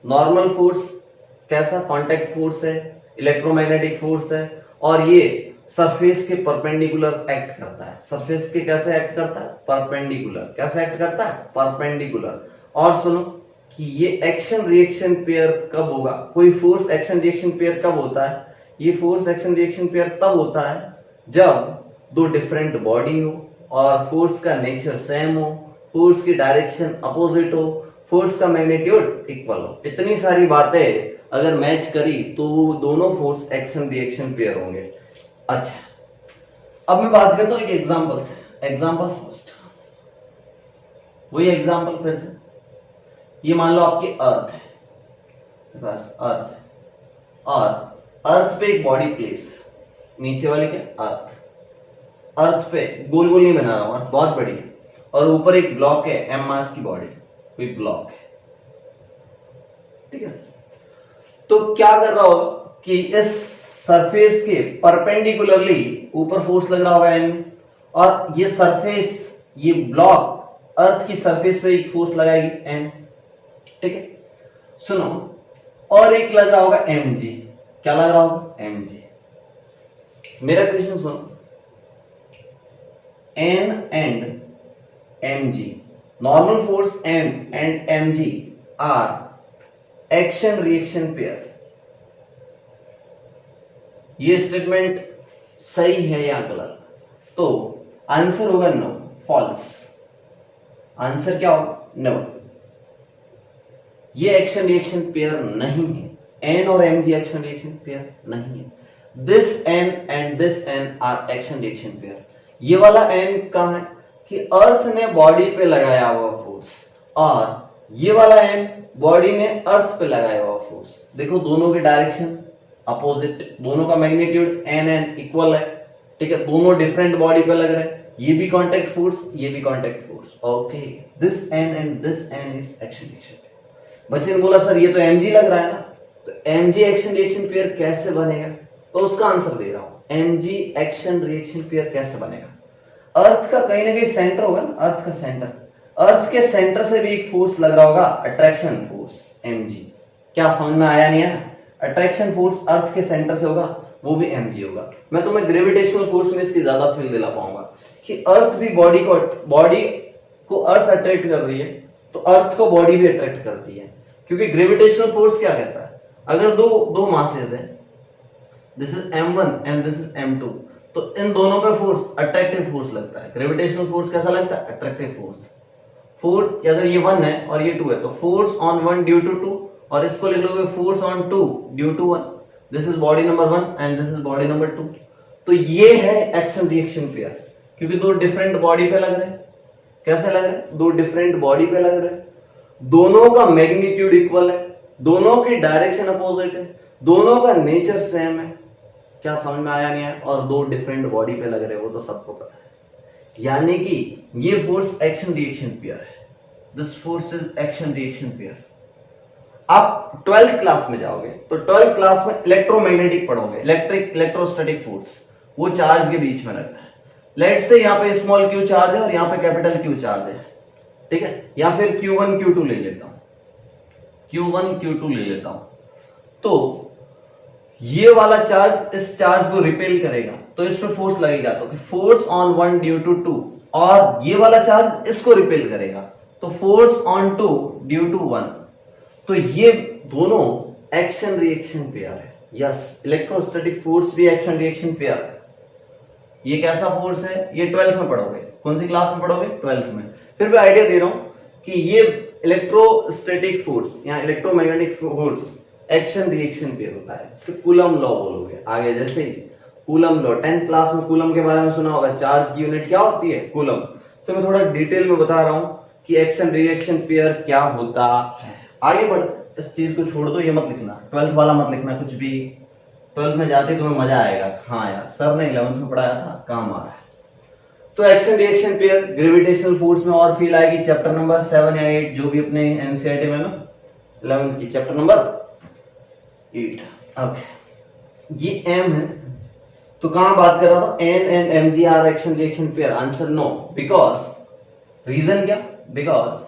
Normal force कैसा contact force है, electromagnetic force है, और ये सरफेस के परपेंडिकुलर एक्ट करता है। सरफेस के कैसे एक्ट करता है? परपेंडिकुलर। कैसे एक्ट करता है? परपेंडिकुलर। और सुनो कि ये एक्शन रिएक्शन पेयर कब होगा? कोई फोर्स एक्शन रिएक्शन पेयर कब होता है? ये फोर्स एक्शन रिएक्शन पेयर तब होता है जब दो डिफरेंट बॉडी हो और फोर्स का नेचर सेम हो, फोर्स की डायरेक्शन अपोजिट हो, फोर्स का मैग्नीट्यूड इक्वल हो। इतनी सारी बातें अगर मैच करी तो दोनों फोर्स एक्शन रिएक्शन पेयर होंगे। अच्छा, अब मैं बात करता हूं एक एग्जांपल से। एग्जांपल फर्स्ट, वही एग्जांपल फिर से। ये मान लो आपकी अर्थ है, बस अर्थ है, और अर्थ पे एक बॉडी प्लेस है। नीचे वाले क्या? अर्थ। अर्थ पे गोल गोल नहीं बना रहा हूं, अर्थ बहुत बड़ी है, और ऊपर एक ब्लॉक है एम मास की बॉडी, कोई ब्लॉक है, ठीक है। तो क्या कर रहा होगा कि इस सरफेस के परपेंडिकुलरली ऊपर फोर्स लग रहा होगा एन, और ये सरफेस, ये ब्लॉक अर्थ की सरफेस पे एक फोर्स लगाएगी एन, ठीक है। सुनो, और एक लग रहा होगा एम जी। क्या लग रहा होगा? M G. मेरा क्वेश्चन सुनो, N and M G, normal force N and M G are action reaction pair. ये स्टेटमेंट सही है या गलत? तो आंसर होगा नो, फॉल्स। आंसर क्या होगा? नो, ये एक्शन रिएक्शन पेयर नहीं है। एन और M G action reaction pair नहीं है। This N and this N are action reaction pair. ये वाला एन कहां है? कि अर्थ ने बॉडी पे लगाया हुआ फोर्स, और ये वाला एन बॉडी ने अर्थ पे लगाया हुआ फोर्स। देखो दोनों की डायरेक्शन अपोजिट, दोनों का मैग्नीट्यूड एन एन इक्वल है, ठीक है। दोनों डिफरेंट बॉडी पे लग रहे हैं, ये भी कांटेक्ट फोर्स, ये भी contact force. Okay, this N and this N is action reaction pair. बच्चे ने बोला सर ये तो mg लग रहा है ना, तो mg एक्शन रिएक्शन पेयर कैसे बनेगा? तो उसका आंसर दे रहा हूं, mg एक्शन रिएक्शन पेयर कैसे बनेगा? अर्थ का कहीं ना कहीं सेंटर होगा ना, अर्थ का सेंटर, अर्थ के सेंटर से भी एक फोर्स लग रहा होगा, अट्रैक्शन फोर्स mg। क्या समझ में आया नहीं आया? अट्रैक्शन फोर्स अर्थ के सेंटर से होगा, वो भी mg होगा। मैं तुम्हें ग्रेविटेशनल फोर्स में इसकी ज्यादा फील दिला पाऊंगा कि अर्थ भी बॉडी को अर्थ अट्रैक्ट कर रही है, तो अर्थ को बॉडी भी अट्रैक्ट करती है, क्योंकि ग्रेविटेशनल फोर्स क्या कहता है? अगर दो मासेस है, this is m1 and this is m2, तो इन दोनों पे फोर्स अट्रैक्टिव फोर्स लगता है। ग्रेविटेशनल फोर्स कैसा लगता है? Attractive force. फोर्स अगर ये 1 है और ये 2 है, तो फोर्स ऑन 1 ड्यू टू 2, और इसको लिख लोगे force on 2 due to 1। This is body number 1 and this is body number 2। तो ये है एक्शन रिएक्शन पेयर, क्योंकि दो डिफरेंट बॉडी पे लग रहे हैं। कैसे लग रहे हैं? दो डिफरेंट बॉडी पे लग रहे हैं, दोनों का मैग्नीट्यूड इक्वल है, दोनों की डायरेक्शन अपोजिट है, दोनों का नेचर सेम है। क्या समझ में आया नहीं है? और दो डिफरेंट बॉडी पे लग रहे हैं, वो तो सबको पता है। यानी कि ये फोर्स एक्शन रिएक्शन पेयर है। This force is action reaction pair. आप 12th क्लास में जाओगे तो 12th क्लास में इलेक्ट्रोमैग्नेटिक पढ़ोगे, इलेक्ट्रोस्टैटिक फोर्स, वो चार्ज के बीच में लगता है। लेट से यहाँ पे स्मॉल क्यू चार्ज है और यहाँ पे कैपिटल क्यू चार्ज है, ठीक है, या फिर Q1 Q2 ले लेता हूं, Q1 Q2 ले लेता हूं, तो ये वाला चार्ज इस चार्ज को रिपेल करेगा, तो इस पे फोर्स लगेगा, तो फोर्स ऑन 1 ड्यू टू 2, और ये वाला चार्ज इसको रिपेल करेगा, तो फोर्स ऑन 2 ड्यू टू 1। तो ये दोनों एक्शन रिएक्शन पेयर है। यस, इलेक्ट्रोस्टैटिक फोर्स भी एक्शन रिएक्शन पेयर है। ये कैसा फोर्स है? ये 12th में पढ़ोगे। कौन सी क्लास में पढ़ोगे? 12th में। फिर भी आइडिया दे रहा हूं कि ये इलेक्ट्रोस्टैटिक फोर्स या electromagnetic force action reaction pair होता है। इससे कूलम लॉ बोलोगे आगे, जैसे कूलम लॉ, 10th क्लास में कूलम के बारे में सुना होगा, चार्ज की यूनिट क्या होती है? कूलम। तो मैं थोड़ा डिटेल में बता रहा हूं कि एक्शन रिएक्शन पेयर क्या होता है। आगे बढ़, इस चीज को छोड़ दो, ये मत लिखना, 12th वाला मत लिखना कुछ भी। 12th में जाते तुम्हें मजा आएगा। हाँ यार, सर ने 11th में पढ़ाया था, काम आ रहा है। तो action reaction pair gravitational force में और फील आएगी चैप्टर नंबर 7 या 8, जो भी अपने एनसीईआरटी में ना 11th की चैप्टर नंबर 8। ओके, ये एम है, तो कहां बात कर रहा था? N and M G are action reaction pair. Answer no, because रीजन क्या? Because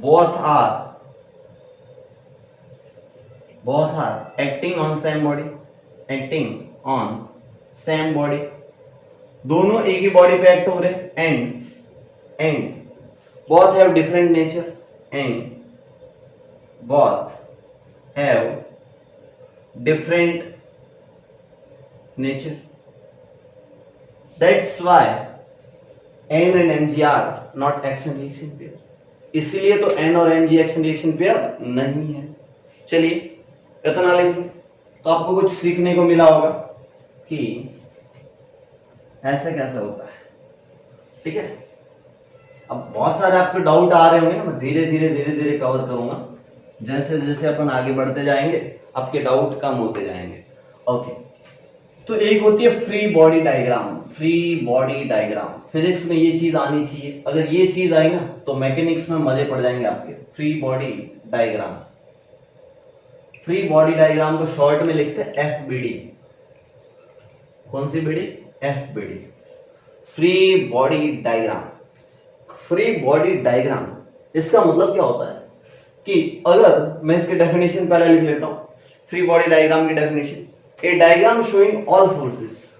both are acting on same body, acting on same body, दोनों एक ही बॉडी पे एक्ट हो रहे, and both have different nature, and both have different nature. That's why N and Mg are not action reaction pair. इसीलिए तो N और Mg action reaction pair नहीं है। चलिए इतना लिख लो, तो आपको कुछ सीखने को मिला होगा कि ऐसे कैसे होता है। ठीक है, अब बहुत सारे आपके डाउट आ रहे होंगे ना, मैं धीरे धीरे कवर करूंगा। जैसे जैसे अपन आगे बढ़ते जाएंगे आपके डाउट कम होते जाएंगे। ओके, तो एक होती है free body diagram. Free body diagram physics में ये चीज आनी चाहिए, अगर ये चीज आई ना तो मैकेनिक्स में मजे पड़ जाएंगे आपके। Free body diagram, free body diagram को शॉर्ट में लिखते हैं एफबीडी। कौन सी BD? FBD, free body diagram. Free body diagram इसका मतलब क्या होता है कि अगर मैं इसकी डेफिनेशन पहले लिख लेता हूं, फ्री बॉडी डायग्राम की definition, a diagram showing all forces.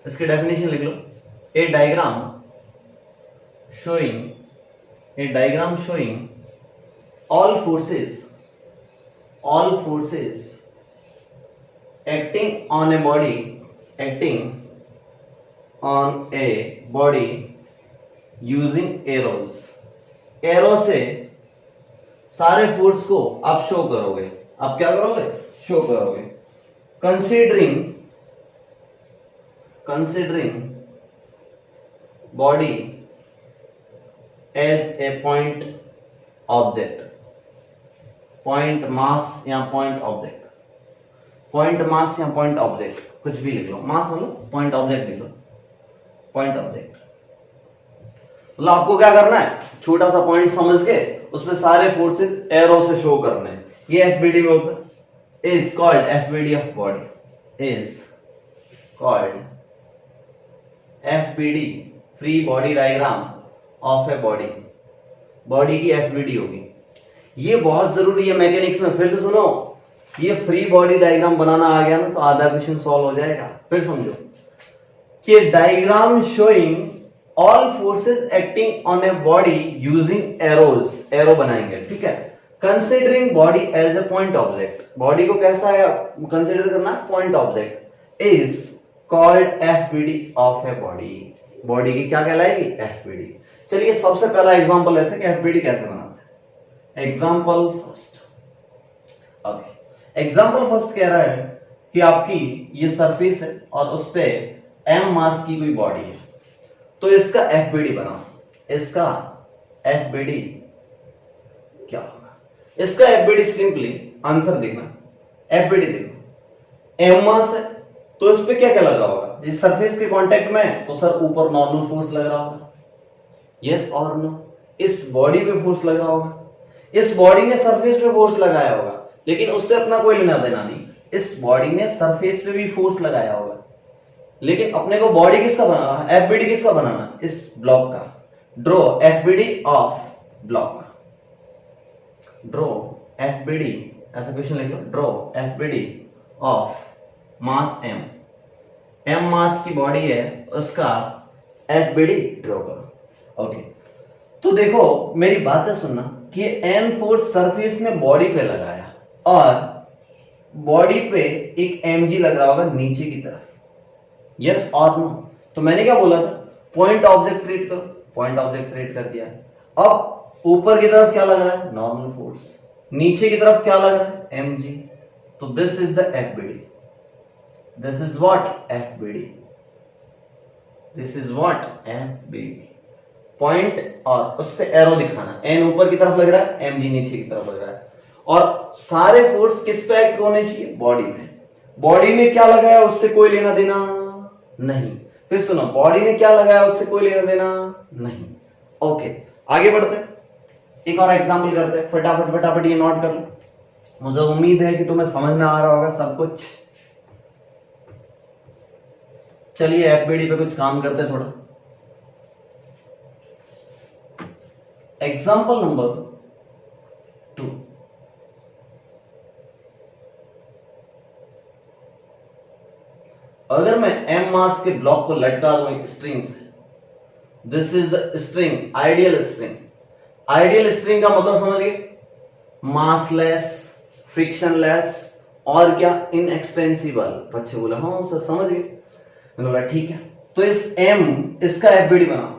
इसकी डेफिनेशन लिख लो, a diagram showing all forces acting on a body using arrows. Arrow से सारे फोर्स को आप शो करोगे। आप क्या करोगे? शो करोगे। Considering body as a point object, point mass या पॉइंट ऑब्जेक्ट, पॉइंट मास या पॉइंट ऑब्जेक्ट, कुछ भी लिख लो। मास मतलब पॉइंट ऑब्जेक्ट लिख लो, पॉइंट ऑब्जेक्ट। मतलब आपको क्या करना है, छोटा सा पॉइंट समझ के उसमें सारे फोर्सेस एरो से शो करने हैं। ये एफबीडी में होता है, is called FBD of body, is called FBD, free body diagram of a body. Body की एफबीडी होगी। ये बहुत जरूरी है मैकेनिक्स में। फिर से सुनो, ये फ्री बॉडी डायग्राम बनाना आ गया ना तो आधा क्वेश्चन सॉल्व हो जाएगा। फिर समझो कि diagram showing all forces acting on a body using arrows, arrow बनाएंगे। ठीक है, considering body as a point object, body को कैसा है कंसिडर करना है? Point object, is called FBD of a body. Body की क्या कहलाएगी? एफबीडी। चलिए सबसे पहला एग्जांपल लेते हैं कि एफबीडी कैसे बनाते हैं। Example first. Okay, example first कह रहा है कि आपकी ये सरफेस है और उस पे m मास की कोई बॉडी है, तो इसका एफबीडी बनाओ। इसका एफबीडी क्या होगा? इसका एफबीडी सिंपली आंसर देखना, एफबीडी देखो, m मास है तो इस पे क्या क्या लग रहा होगा? इस सरफेस के कांटेक्ट में तो सर ऊपर नॉर्मल फोर्स लग रहा होगा, यस और नो। इस बॉडी पे फोर्स लग रहा होगा, इस बॉडी ने सरफेस पे फोर्स लगाया होगा, लेकिन उससे अपना कोई लेना देना नहीं। इस बॉडी ने सरफेस पे भी फोर्स लगाया होगा, लेकिन अपने को बॉडी किसका बनाना है? एफबीडी किसका बनाना है? इस ब्लॉक का। Draw FBD of block, draw FBD, ऐसा क्वेश्चन लिख लो, draw FBD of mass m। m mass की बॉडी है, उसका एफबीडी ड्रॉ करो। ओके, तो देखो मेरी बातें सुनना कि n फोर्स सरफेस ने बॉडी पे लगाया और बॉडी पे एक mg लग रहा होगा नीचे की तरफ, यस और नो। तो मैंने क्या बोला था? पॉइंट ऑब्जेक्ट क्रिएट करो, पॉइंट ऑब्जेक्ट क्रिएट कर दिया। अब ऊपर की तरफ क्या लग रहा है? Normal force. नीचे की तरफ क्या लग रहा है? mg। तो this is the FBD, this is what? FBD, this is what? FBD. Point और उस पे एरो दिखाना, n ऊपर की तरफ लग रहा है, mg नीचे की तरफ लग रहा है, और सारे फोर्स किस पे एक्ट होने चाहिए? बॉडी में। बॉडी ने क्या लगाया उससे कोई लेना देना नहीं। फिर सुनो, बॉडी ने क्या लगाया उससे कोई लेना देना नहीं। ओके, आगे बढ़ते हैं, एक और एग्जांपल करते हैं। फटाफट ये नोट कर लो, मुझे उम्मीद है कि तुम्हें समझ में आ रहा होगा सब कुछ। चलिए एफबीडी पे कुछ काम करते हैं थोड़ा। Example number 2। अगर मैं m मास के ब्लॉक को लटका दूं एक स्ट्रिंग से, this is the string, ideal string. Ideal string का मतलब समझिए, मासलेस, फ्रिक्शनलेस और क्या, इनएक्सटेंसिबल। बच्चे बोला हाँ सर समझ गए। मैंने बोला ठीक है, तो इस m, इसका एफबीडी बनाओ,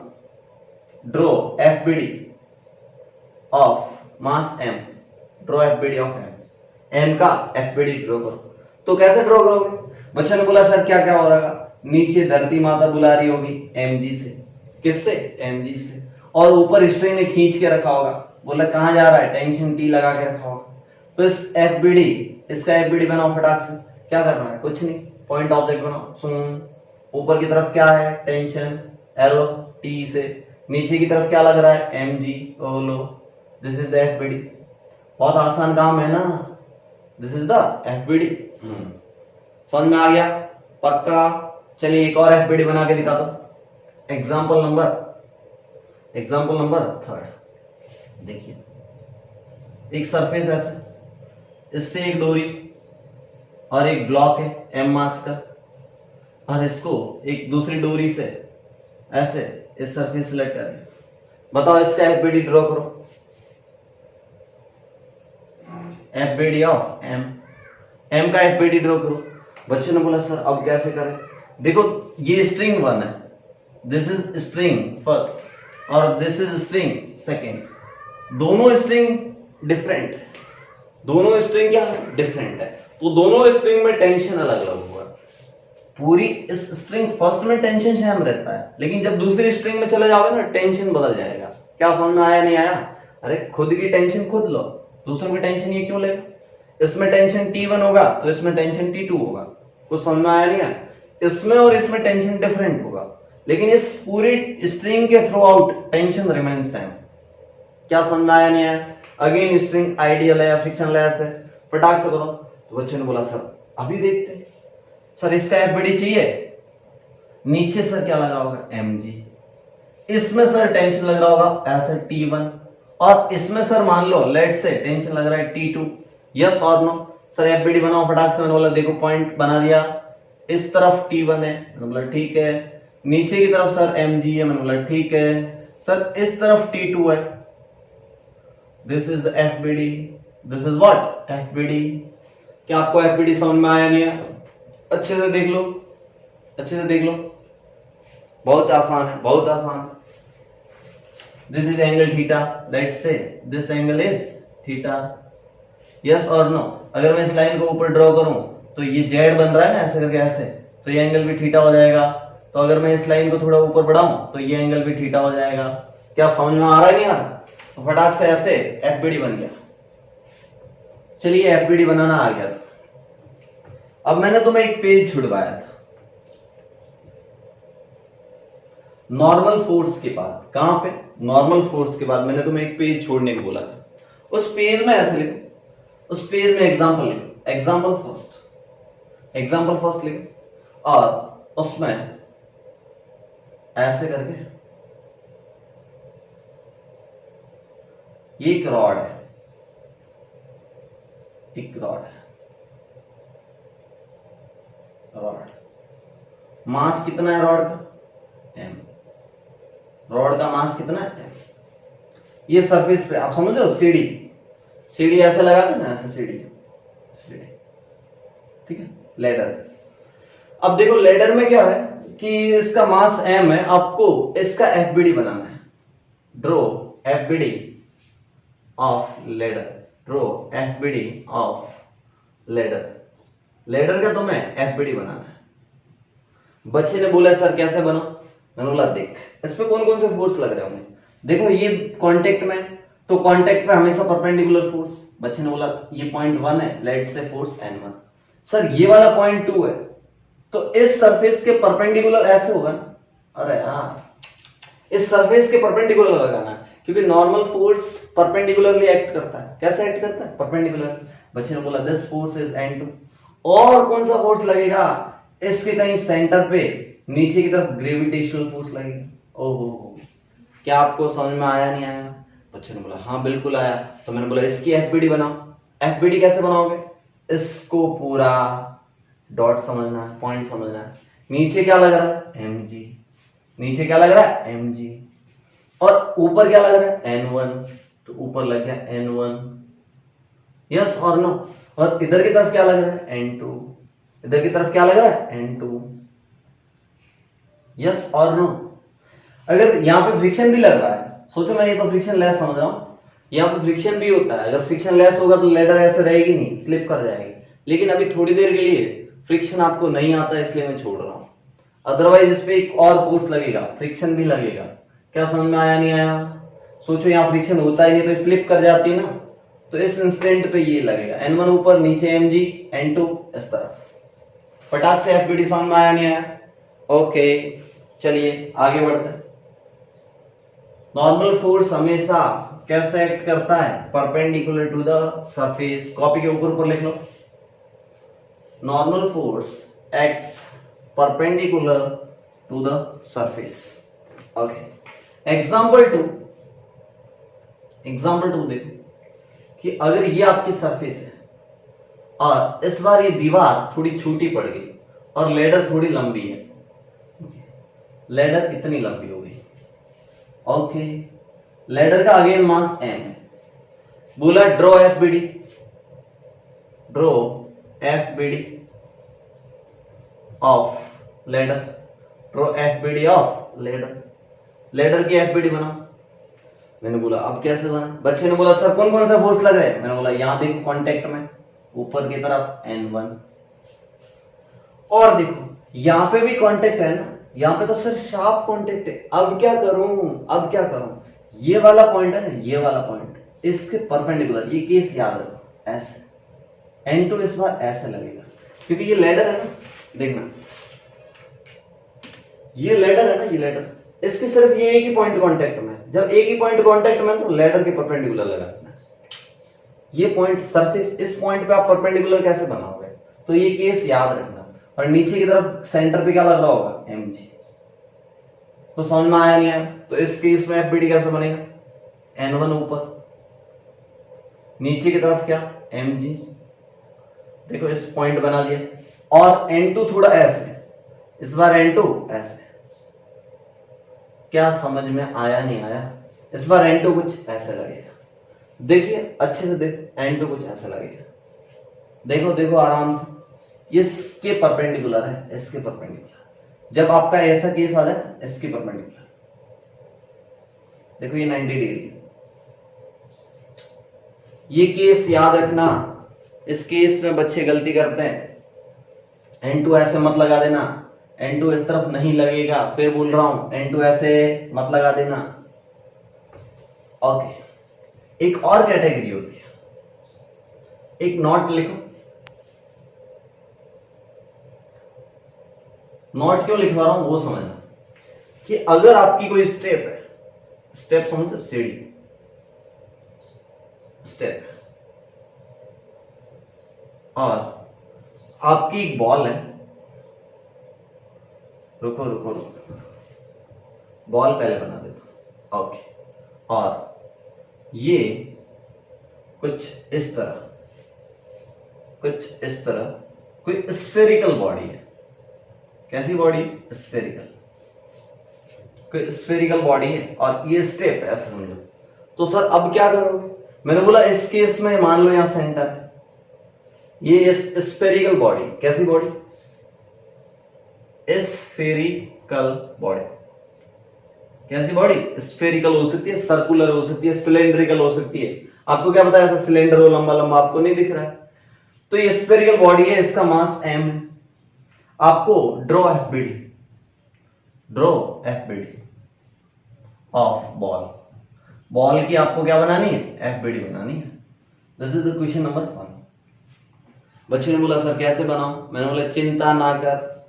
draw FBD of mass m, draw FBD of m का एफबीडी ड्रॉ करो। तो कैसे ड्रॉ करोगे? बच्चों ने बोला सर क्या क्या हो रहा है, नीचे धरती माता बुला रही होगी mg से, किससे, mg से, और ऊपर स्ट्रिंग ने खींच के रखा होगा, बोला कहां जा रहा है, टेंशन t लगा के रखा होगा। तो इस एफबीडी, इसका एफबीडी बनाओ फटाक से। क्या करना है, कुछ नहीं, पॉइंट ऑब्जेक्ट बनाओ, सुन, ऊपर की तरफ क्या है, टेंशन, एरो t से, नीचे की तरफ क्या लग रहा है, mg, ओ लो, दिस इज द एफबीडी। बहुत आसान काम है ना, दिस इज द एफबीडी। समझ में आ गया पक्का? चलिए एक और एफबीडी बना के दिखा दो। Example number 3। देखिए, एक सरफेस ऐसे, इससे एक डोरी और एक ब्लॉक है m मास का, और इसको एक दूसरी डोरी से ऐसे इस सरफेस से लटका दिया। बताओ इसका एफबीडी ड्रॉ करो, एफबीडी ऑफ m का एफबीडी ड्रॉ करो। बच्चों ने बोला सर अब कैसे करें? देखो ये स्ट्रिंग 1 है, दिस इज स्ट्रिंग फर्स्ट और दिस इज स्ट्रिंग सेकेंड। दोनों स्ट्रिंग डिफरेंट है, दोनों स्ट्रिंग क्या है, डिफरेंट है। तो दोनों स्ट्रिंग में टेंशन अलग अलग हुआ। पूरी इस स्ट्रिंग फर्स्ट में टेंशन सेम रहता है, लेकिन जब दूसरी स्ट्रिंग में चले जाओगे ना टेंशन बदल जाएगा। क्या समझ में आया नहीं आया? अरे खुद की टेंशन खुद लो, दूसरों की टेंशन ये क्यों लेगा? इसमें टेंशन T1 होगा तो इसमें टेंशन T2 होगा। कुछ समझ में आया नहीं आया? इसमें और इसमें टेंशन डिफरेंट होगा, लेकिन इस पूरी स्ट्रिंग के through out tension remain same. क्या समझ में आया नहीं आया? अगेन स्ट्रिंग आइडियल है या फ्रिक्शनलेस है, फटाक से करो। तो बच्चों ने बोला सर अभी देखते हैं। सर इसका एफबीडी चाहिए, नीचे सर क्या लगा होगा, mg, इसमें सर टेंशन लग रहा होगा ऐसे T1, और इसमें सर मान लो लेट से टेंशन लग रहा है T2। यस और नो? सर एफबीडी बनाओ फटाक से। मैंने बोला देखो पॉइंट बना दिया, इस तरफ T1 है, मैंने बोला ठीक है, नीचे की तरफ सर mg है, मैंने बोला ठीक है, सर इस तरफ T2 है, this is the FBD, this is what, FBD. क्या आपको एफबीडी समझ में आया नहीं है? अच्छे से देख लो, अच्छे से देख लो, बहुत आसान है, बहुत आसान है। This is angle theta, let's say this angle is theta. Yes और नो? अगर मैं इस लाइन को ऊपर ड्रॉ करूं तो ये जेड बन रहा है ना ऐसे करके ऐसे, तो ये एंगल भी थीटा हो जाएगा। तो अगर मैं इस लाइन को थोड़ा ऊपर बढ़ाऊं तो ये एंगल भी थीटा हो जाएगा। क्या समझ में आ रहा है नहीं आ रहा? तो फटाक से ऐसे एफबीडी बन गया। चलिए एफबीडी बनाना आ गया। अब मैंने तुम्हें एक पेज छुड़वाया था नॉर्मल फोर्स के बाद। कहां पे? नॉर्मल फोर्स के बाद मैंने तुम्हें एक पेज छोड़ने को बोला था। उस पेज में ऐसे लिखो, उस पेज में एग्जांपल लिखो, एग्जांपल फर्स्ट लिखो, और उसमें ऐसे करके ये एक रॉड है, एक रॉड है, रॉड मास कितना है रॉड का, m। रॉड का मास कितना है, m। ये सरफेस पे आप समझ लो सीढ़ी ऐसे लगाते ना, ऐसे सीढ़ी, ठीक है, लेडर। अब देखो लेडर में क्या है कि इसका मास m है, आपको इसका एफबीडी बनाना है। Draw FBD of ladder, draw FBD of ladder. Ladder का तुम्हें एफबीडी बनाना है। बच्चे ने बोला सर कैसे बनो? मैंने बोला देख इस पे कौन कौन से फोर्स लग रहे होंगे। देखो ये कांटेक्ट में, तो कांटेक्ट पे हमेशा परपेंडिकुलर फोर्स। बच्चे ने बोला ये पॉइंट 1 है, लेट से फोर्स N1। सर ये वाला पॉइंट 2 है, तो इस सरफेस के परपेंडिकुलर ऐसे होगा ना। अरे हाँ, इस सरफेस के परपेंडिकुलर लगाना है, क्योंकि नॉर्मल फोर्स परपेंडिकुलरली एक्ट करता है। कैसे एक्ट करता है? परपेंडिकुलर। बच्चे ने बोला दिस फोर्स इज N2। और कौन सा फोर्स लगेगा? इसके कहीं सेंटर पे नीचे की तरफ ग्रेविटेशनल फोर्स लगेगा। ओहो, क्या आपको समझ में आया नहीं आया? बच्चे ने बोला हाँ बिल्कुल आया। तो मैंने बोला इसकी एफबीडी बनाओ। एफबीडी कैसे बनाओगे, इसको पूरा डॉट समझना है, पॉइंट समझना है। नीचे क्या लग रहा है, एम जी, नीचे क्या लग रहा है, एम जी, और ऊपर क्या लग रहा है, N1, तो ऊपर लग गया N1, यस और नो। और इधर की तरफ क्या लग रहा है, N2, इधर की तरफ क्या लग रहा है, N2, यस और नो। अगर यहाँ पे फ्रिक्शन भी लग रहा है, सोचो मैं ये तो फ्रिक्शन लेस समझ रहा हूं, यहाँ पे फ्रिक्शन भी होता है। अगर फ्रिक्शन लेस होगा तो लेडर ऐसे रहेगी नहीं, स्लिप कर जाएगी। लेकिन अभी थोड़ी देर के लिए फ्रिक्शन आपको नहीं आता इसलिए मैं छोड़ रहा हूं, अदरवाइज इस पे एक और फोर्स लगेगा, फ्रिक्शन भी लगेगा। क्या समझ में आया, नहीं आया? सोचो यहाँ फ्रिक्शन होता ही नहीं तो स्लिप कर जाती ना, तो इस इंस्टेंट पे ये लगेगा, N1 ऊपर, नीचे mg, N2 इस तरफ। फटाक से एफबीडी समझ में आया, नहीं आया? ओके चलिए आगे बढ़ते हैं। नॉर्मल फोर्स हमेशा कैसे एक्ट करता है, perpendicular to the surface. Copy के ऊपर लिख लो, normal force acts perpendicular to the surface. Okay, example two देखो कि अगर ये आपकी सरफेस है और इस बार ये दीवार थोड़ी छोटी पड़ गई और लेडर थोड़ी लंबी है, लेडर इतनी लंबी हो गई। ओके, लेडर का अगेन मास m है, बोला draw FBD, draw FBD of ladder, draw FBD of ladder. Ladder की एफबीडी बना। मैंने बोला अब कैसे बना? बच्चे ने बोला सर कौन कौन सा फोर्स लग रहा है? मैंने बोला यहां देखो कांटेक्ट में, ऊपर की तरफ N1, और देखो यहां पे भी कांटेक्ट है ना, यहां पे तो सर शार्प कांटेक्ट है। अब क्या करूं? ये वाला पॉइंट है ना, ये वाला पॉइंट, इसके परपेंडिकुलर, ये केस याद रखो, ऐसे N2 इस बार ऐसे लगेगा क्योंकि ये लेडर है ना, देखना ये लेडर है ना, ये लेडर, इसके सिर्फ ये एक ही पॉइंट कांटेक्ट में। जब एक ही पॉइंट कांटेक्ट में तो लेडर के परपेंडिकुलर लगाना। ये पॉइंट सरफेस, इस पॉइंट पे आप परपेंडिकुलर कैसे बनाओगे? तो ये केस याद रखना। और नीचे की तरफ सेंटर पे क्या लग रहा होगा, mg। तो समझ में आया, नहीं आया? तो इस केस में एफबीडी कैसे बनेगा, N1 ऊपर, नीचे की तरफ क्या, mg। देखो इस पॉइंट बना दिया, और N2 थोड़ा ऐसे, इस बार N2 ऐसे। क्या समझ में आया, नहीं आया? इस बार N2 कुछ ऐसे लगेगा, देखिए अच्छे से देखो, N2 कुछ ऐसे लगेगा, देखो आराम से, इसके परपेंडिकुलर है, इसके परपेंडिकुलर। जब आपका ऐसा केस आ जाए, इसके परपेंडिकुलर, देखो ये 90 डिग्री। ये केस याद रखना, इस केस में बच्चे गलती करते हैं, N2 ऐसे मत लगा देना, N2 इस तरफ नहीं लगेगा, फिर बोल रहा हूं N2 ऐसे मत लगा देना। ओके, एक और कैटेगरी होती है, एक नॉट लिखो। नॉट क्यों लिखवा रहा हूं वो समझना, कि अगर आपकी कोई स्टेप है, स्टेप समझो, सीढ़ी स्टेप, और आपकी एक बॉल है, रुको, बॉल पहले बना देता, ओके, और ये कुछ इस तरह कोई स्फेरिकल बॉडी है। कैसी बॉडी? स्फेरिकल, कोई स्फेरिकल बॉडी है, और ये स्टेप है, ऐसे समझो। तो सर अब क्या करोगे? मैंने बोला इस केस में मान लो यहां सेंटर है, ये स्फेरिकल बॉडी, कैसी बॉडी? Spherical body. कैसी बॉडी? स्फेरिकल हो सकती है, सर्कुलर हो सकती है, सिलेंड्रिकल हो सकती है। आपको क्या पता है ऐसा सिलेंडर हो लंबा लंबा, आपको नहीं दिख रहा है। तो ये स्फेरिकल बॉडी है, इसका मास m है। आपको ड्रॉ एफबीडी ऑफ बॉल की आपको क्या बनानी है? एफबीडी बनानी है। This is the question number 1। बच्चे ने बोला सर कैसे बनाऊं? मैंने बोला चिंता ना कर,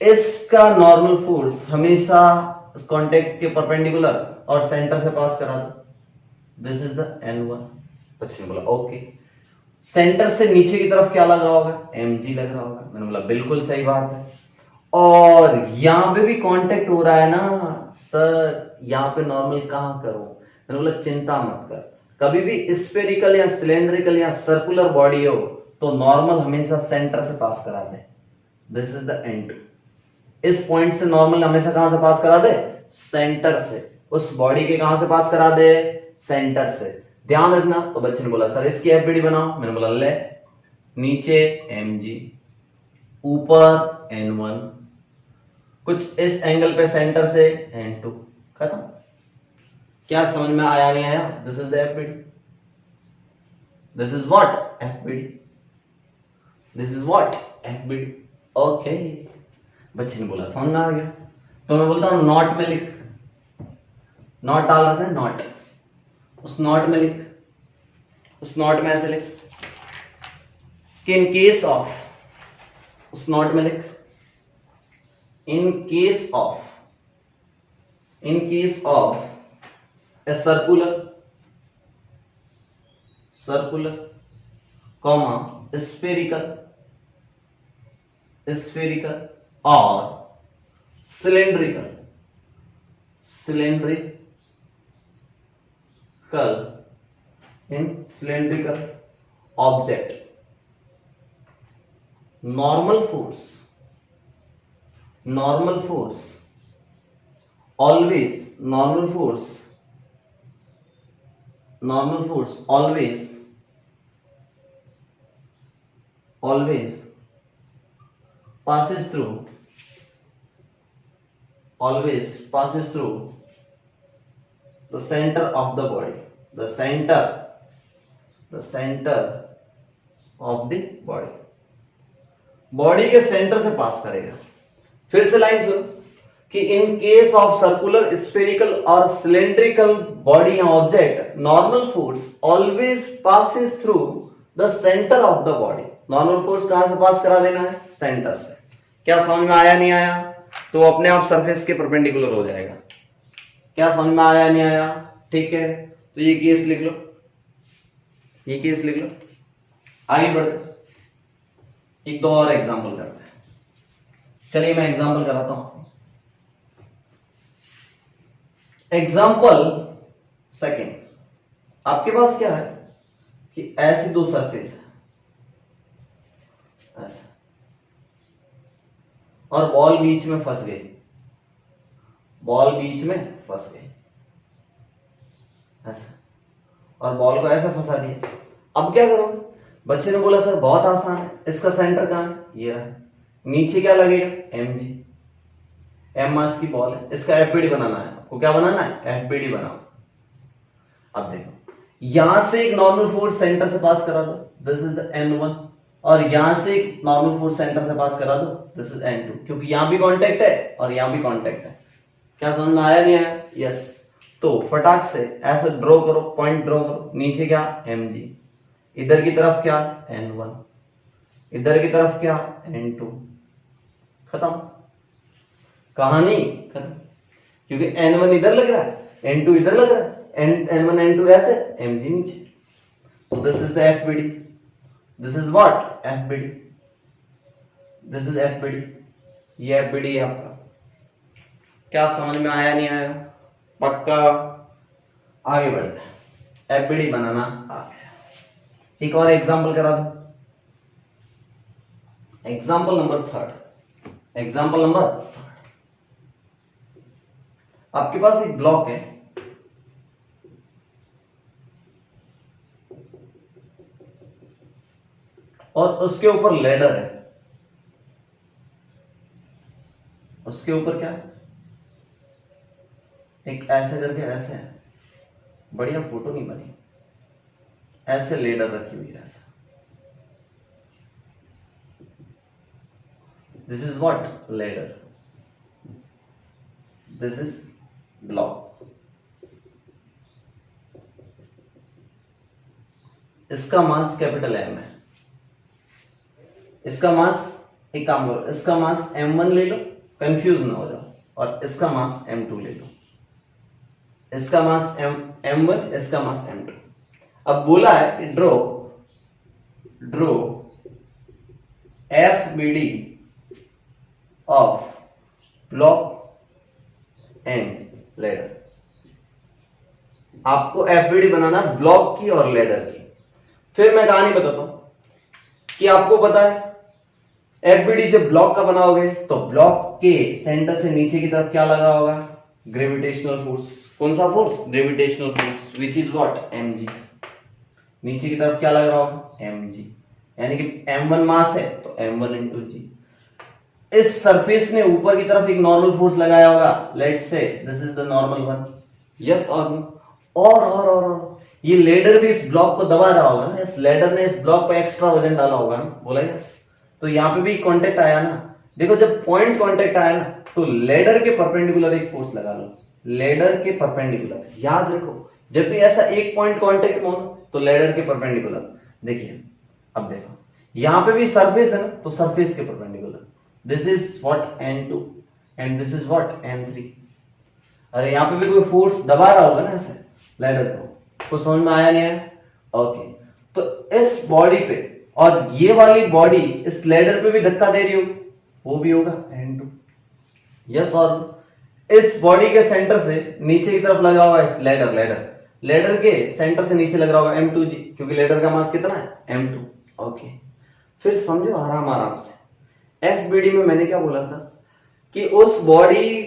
इसका नॉर्मल फोर्स हमेशा कांटेक्ट के परपेंडिकुलर और सेंटर से पास करा दो। This is the N1। बच्चे ने बोला ओके। सेंटर से नीचे की तरफ क्या लग रहा होगा? mg लग रहा होगा। मैंने बोला बिल्कुल सही बात है। और यहां पे भी कांटेक्ट हो रहा है ना सर, यहां पे नॉर्मल कहां करूं? मैंने बोला चिंता मत कर, कभी भी स्फेरिकल या सिलेंड्रिकल या सर्कुलर बॉडी हो तो नॉर्मल हमेशा सेंटर से पास करा दे। This is the N2। इस पॉइंट से नॉर्मल हमेशा कहां से पास करा दे? सेंटर से। उस बॉडी के कहां से पास करा दे? सेंटर से। ध्यान रखना। तो बच्चे ने बोला सर इसकी एफबीडी बनाओ, मैंने बोला ले, नीचे mg, ऊपर n1, कुछ इस एंगल पे सेंटर से n2, खत्म। क्या समझ में आया नहीं आया? This is the FBD, this is what? FBD, this is what? FBD. Okay, बच्चे ने बोला समझ में आ गया। तो मैं बोलता हूं नॉट में लिख, नॉट डाल रखा है, नॉट, उस नॉट में लिख, उस नॉट में ऐसे लिख कि इन केस ऑफ, उस नॉट में लिख in case of, in case of a circular, circular comma spherical, spherical और cylindrical, cylindrical, in cylindrical object, normal force, normal force always, normal force, normal force always, always passes through, always passes through the center of the body, the center, the center of the body, body के centre से पास करेगा। फिर से line सुनो कि in case of circular, spherical और cylindrical body या object, normal force always passes through the centre of the body. Normal force कहां से पास करा देना है? सेंटर से। क्या समझ में आया नहीं आया? तो अपने आप सरफेस के परपेंडिकुलर हो जाएगा। क्या समझ में आया नहीं आया? ठीक है, तो ये केस लिख लो, ये केस लिख लो। आगे बढ़ते, एक दो और एग्जांपल करते हैं। चलिए मैं एग्जांपल कराता हूं। एग्जांपल सेकेंड, आपके पास क्या है कि ऐसी दो सरफेस है, ऐसा, और बॉल बीच में फंस गई, बॉल बीच में फंस गई ऐसा, और बॉल को ऐसा फंसा दिया। अब क्या करो? बच्चे ने बोला सर बहुत आसान है, इसका सेंटर कहां है? ये रहा। नीचे क्या लगेगा? mg, m मास की बॉल है, इसका एफबीडी बनाना है आपको। क्या बनाना है? एफबीडी बनाओ। अब देखो, यहां से एक नॉर्मल फोर्स सेंटर से पास करा दो, दिस इज द n1, और यहां से एक नॉर्मल फोर्स सेंटर से पास करा दो, दिस इज n2, क्योंकि यहां भी कांटेक्ट है और यहां भी कांटेक्ट है। क्या समझ में आया नहीं आया? यस। तो फटाक से ऐसे ड्रॉ करो, पॉइंट ड्रॉ करो। नीचे क्या? mg, इधर की तरफ क्या? n1, इधर की तरफ क्या? n2, खत्म, कहानी खत्म। क्योंकि n1 इधर लग रहा है, n2 इधर लग रहा है, n1 n2 ऐसे, mg नीचे। तो this is the FBD, this is what? FBD, this is FBD, ये एफबीडी है आपका। क्या समझ में आया नहीं आया? पक्का? आगे बढ़ते हैं, एफबीडी बनाना आ गया। एक और एग्जांपल करा दो, example number third, example number third. आपके पास एक ब्लॉक है, और उसके ऊपर लेडर है, उसके ऊपर क्या है? एक ऐसे करके ऐसे है, बढ़िया फोटो नहीं बनी, ऐसे लेडर रखी हुई है ऐसा। This is what? Ladder, this is block. इसका मास कैपिटल M है, इसका मास, एक काम करो, इसका मास m1 ले लो, कंफ्यूज ना हो जाओ, और इसका मास m2 ले लो, इसका मास m1, इसका मास m2। अब बोला है कि draw FBD of block and ladder. आपको एफबीडी बनाना ब्लॉक की और लेडर की। फिर मैं कहानी बताता हूं कि आपको पता है एफबीडी जब ब्लॉक का बनाओगे तो ब्लॉक के सेंटर से नीचे की तरफ क्या लगा होगा, ग्रेविटेशनल फोर्स। कौन सा force, gravitational force, which is what, mg। नीचे की तरफ क्या लग रहा होगा, mg, यानी कि m1 मास है तो m1 इंटू जी। इस सरफेस ने ऊपर की तरफ एक नॉर्मल फोर्स लगाया होगा, let's say this is the normal one, yes और नो। और ये लेडर भी इस ब्लॉक को दबा रहा होगा ना, इस लेडर ने इस ब्लॉक पे एक्स्ट्रा वजन डाला होगा ना, बोला यस। तो यहाँ पे भी कांटेक्ट आया ना, देखो जब पॉइंट कांटेक्ट आया ना तो लेडर के परपेंडिकुलर एक फोर्स लगा लो, लेडर के परपेंडिकुलर, याद रखो जब भी ऐसा एक पॉइंट कांटेक्ट में हो तो लेडर के परपेंडिकुलर। देखिए अब देखो यहां पे भी सरफेस है ना, तो सरफेस के perpendicular, this is what n2 and this is what n3। अरे यहां पे भी कोई फोर्स दबा रहा होगा ना ऐसे लेडर को समझ में आया नहीं आया? ओके, तो इस बॉडी पे और ये वाली बॉडी इस लेडर पे भी धक्का दे रही होगी, वो भी होगा n2, यस और इस बॉडी के सेंटर से नीचे की तरफ लगा हुआ है लेडर के सेंटर से नीचे लग रहा होगा m2g, क्योंकि लेडर का मास कितना है m2। ओके, फिर समझो आराम से एफबीडी में मैंने क्या बोला था कि उस बॉडी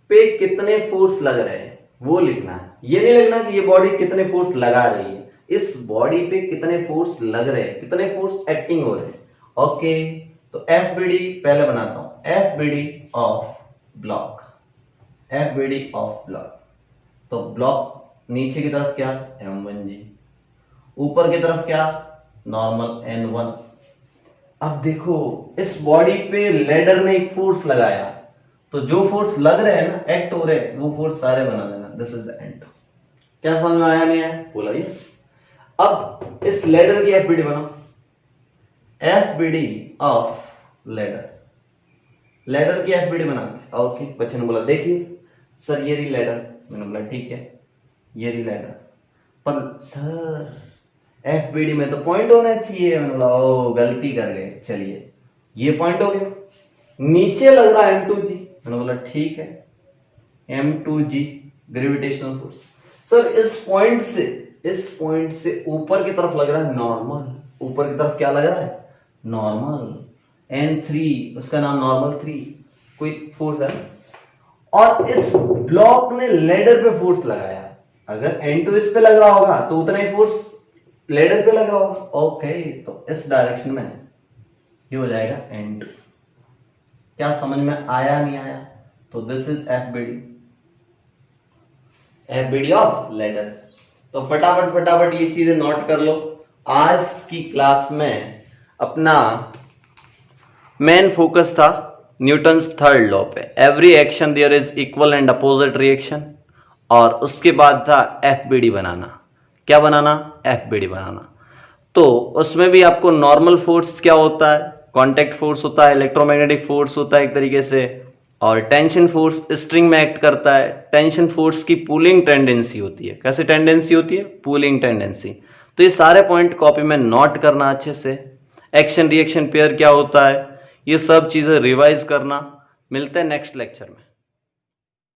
पे कितने फोर्स लग रहे हैं वो लिखना है, ये नहीं लिखना कि ये बॉडी कितने फोर्स लगा रही है, इस बॉडी पे कितने फोर्स लग रहे हैं, कितने फोर्स एक्टिंग हो रहे हैं। ओके, तो एफबीडी पहले बनाता हूं, FBD of block, FBD of block. तो ब्लॉक नीचे की तरफ क्या, m1g, ऊपर की तरफ क्या, नॉर्मल n1। अब देखो इस बॉडी पे लेडर ने एक फोर्स लगाया, तो जो फोर्स लग रहे हैं ना, एक्ट हो रहे हैं, वो फोर्स सारे बना देना, दिस इज द एंड। क्या समझ में आया नहीं आया, बोला यस। अब इस लेडर की एफबीडी बनाओ, एफबीडी ऑफ लेडर, लेडर की एफबीडी बना। ओके, बच्चे ने बोला देखिए सर ये रही लेडर, मैंने बोला ठीक है ये रही लेडर, पर सर एफबीडी में तो पॉइंट होना चाहिए, मैंने बोला ओ गलती कर गए, चलिए ये पॉइंट हो गया, नीचे लग रहा है m2g, मैंने बोला ठीक है m2g ग्रेविटेशनल फोर्स। सर इस पॉइंट से ऊपर की तरफ लग रहा है नॉर्मल, ऊपर की तरफ क्या लग रहा है, नॉर्मल n3, उसका नाम नॉर्मल 3, कोई फोर्स है, और इस ब्लॉक ने लेडर पे फोर्स लगाया, अगर n2 इस पे लग रहा होगा तो उतना ही फोर्स लेडर पे लग रहा होगा। ओके, तो इस डायरेक्शन में ये हो जाएगा n2। क्या समझ में आया नहीं आया? तो this is FBD, FBD of ladder. तो फटाफट ये चीजें नोट कर लो। आज की क्लास में अपना मेन फोकस था न्यूटन्स थर्ड लॉ पे, every action there is equal and opposite reaction, और उसके बाद था एफबीडी बनाना। क्या बनाना? एफबीडी बनाना। तो उसमें भी आपको नॉर्मल फोर्स क्या होता है, कांटेक्ट फोर्स होता है, इलेक्ट्रोमैग्नेटिक फोर्स होता है एक तरीके से, और टेंशन फोर्स स्ट्रिंग में एक्ट करता है। टेंशन फोर्स की पुलिंग टेंडेंसी होती है। कैसी टेंडेंसी होती है? Pulling tendency. तो ये सारे पॉइंट कॉपी में नोट करना अच्छे से। एक्शन रिएक्शन पेयर क्या होता है, ये सब चीजें रिवाइज करना। मिलते हैं नेक्स्ट लेक्चर में।